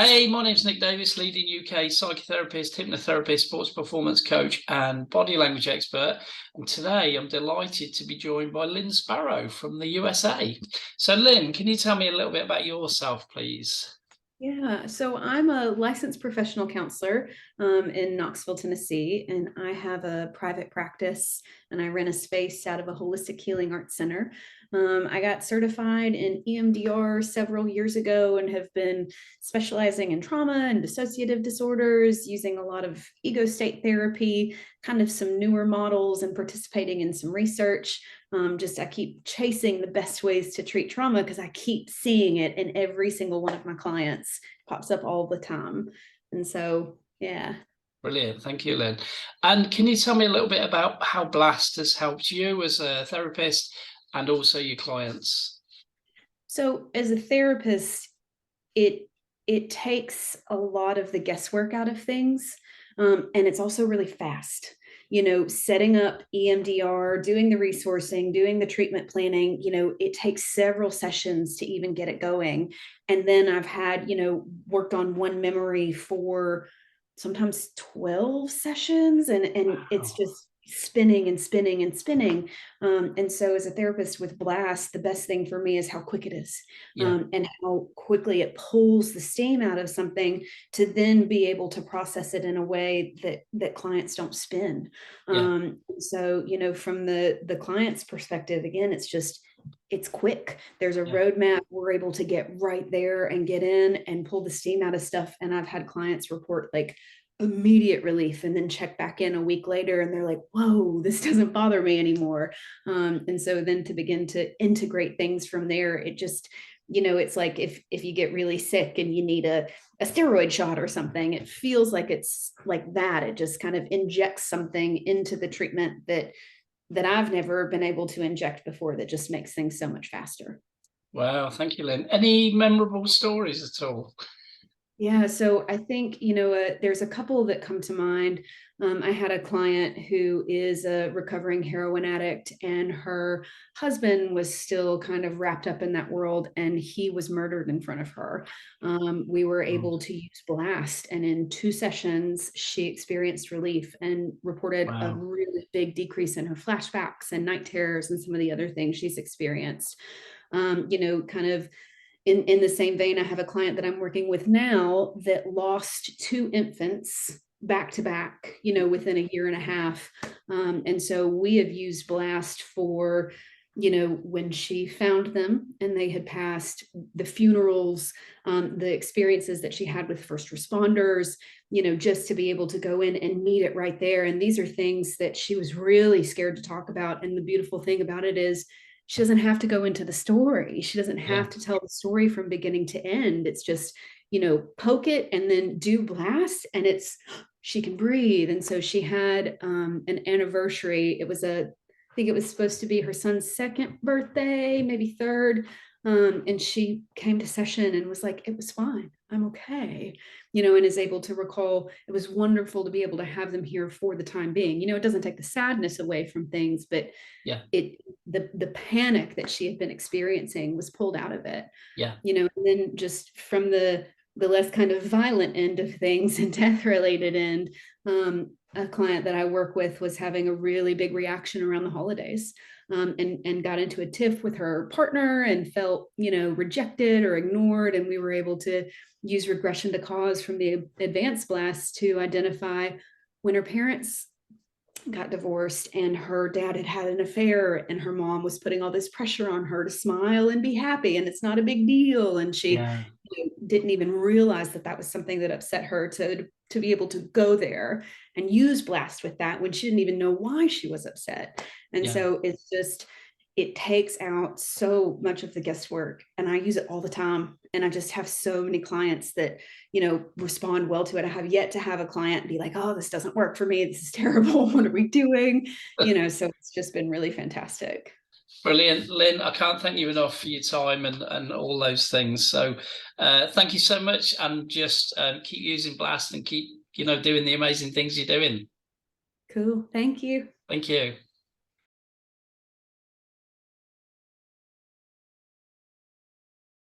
Hey, my name's Nick Davis, leading UK psychotherapist, hypnotherapist, sports performance coach, and body language expert. And today I'm delighted to be joined by Lynne Sparrow from the USA. So, Lynne, can you tell me a little bit about yourself, please? Yeah, so I'm a licensed professional counselor in Knoxville, Tennessee, and I have a private practice and I rent a space out of a holistic healing arts center. I got certified in EMDR several years ago and have been specializing in trauma and dissociative disorders, using a lot of ego state therapy, kind of some newer models, and participating in some research. I keep chasing the best ways to treat trauma because I keep seeing it in every single one of my clients. It pops up all the time. And so, yeah. Brilliant. Thank you, Lynne. And can you tell me a little bit about how Blast has helped you as a therapist and also your clients? So as a therapist, it it takes a lot of the guesswork out of things. And it's also really fast. Setting up EMDR, doing the resourcing, doing the treatment planning, it takes several sessions to even get it going. And then I've had, worked on one memory for sometimes 12 sessions, and it's Wow. just spinning and spinning and spinning. And so as a therapist with Blast, the best thing for me is how quick it is, Yeah, and how quickly it pulls the steam out of something to then be able to process it in a way that clients don't spin. yeah, So from the client's perspective, again, it's quick. There's a yeah. roadmap. We're able to get right there and get in and pull the steam out of stuff. And I've had clients report like immediate relief and then check back in a week later and they're like, whoa, this doesn't bother me anymore. And so then to begin to integrate things from there, it just, it's like if you get really sick and you need a steroid shot or something, it feels like it's like that. It just kind of injects something into the treatment that I've never been able to inject before, that just makes things so much faster. Wow. Thank you, Lynne. Any memorable stories at all? Yeah, so I think, there's a couple that come to mind. I had a client who is a recovering heroin addict, and her husband was still kind of wrapped up in that world, and he was murdered in front of her. We were Mm. able to use Blast, and in 2 sessions, she experienced relief and reported a Wow. really big decrease in her flashbacks and night terrors and some of the other things she's experienced. Kind of in the same vein, I have a client that I'm working with now that lost 2 infants back to back, within a year and a half. And so we have used Blast for, when she found them and they had passed, the funerals, the experiences that she had with first responders, just to be able to go in and meet it right there. And these are things that she was really scared to talk about. And the beautiful thing about it is, she doesn't have to go into the story. She doesn't Yeah, have to tell the story from beginning to end. It's just, poke it and then do Blast, and she can breathe. And so she had an anniversary. I think it was supposed to be her son's second birthday, maybe third. And she came to session and was like, it was fine. I'm okay, and is able to recall it was wonderful to be able to have them here for the time being. It doesn't take the sadness away from things, but yeah, the panic that she had been experiencing was pulled out of it. yeah. And then just from the less kind of violent end of things and death related end, a client that I work with was having a really big reaction around the holidays, and got into a tiff with her partner and felt, rejected or ignored. And we were able to use regression to cause from the advanced Blast to identify when her parents got divorced and her dad had had an affair, and her mom was putting all this pressure on her to smile and be happy and it's not a big deal, and she Yeah, didn't even realize that that was something that upset her, to be able to go there and use Blast with that when she didn't even know why she was upset. And yeah, so it takes out so much of the guesswork, and I use it all the time. And I just have so many clients that, respond well to it. I have yet to have a client be like, oh, this doesn't work for me, this is terrible, what are we doing? So it's just been really fantastic. brilliant, Lynne. I can't thank you enough for your time and all those things. So, thank you so much, and just keep using Blast and keep doing the amazing things you're doing. Cool, thank you. Thank you.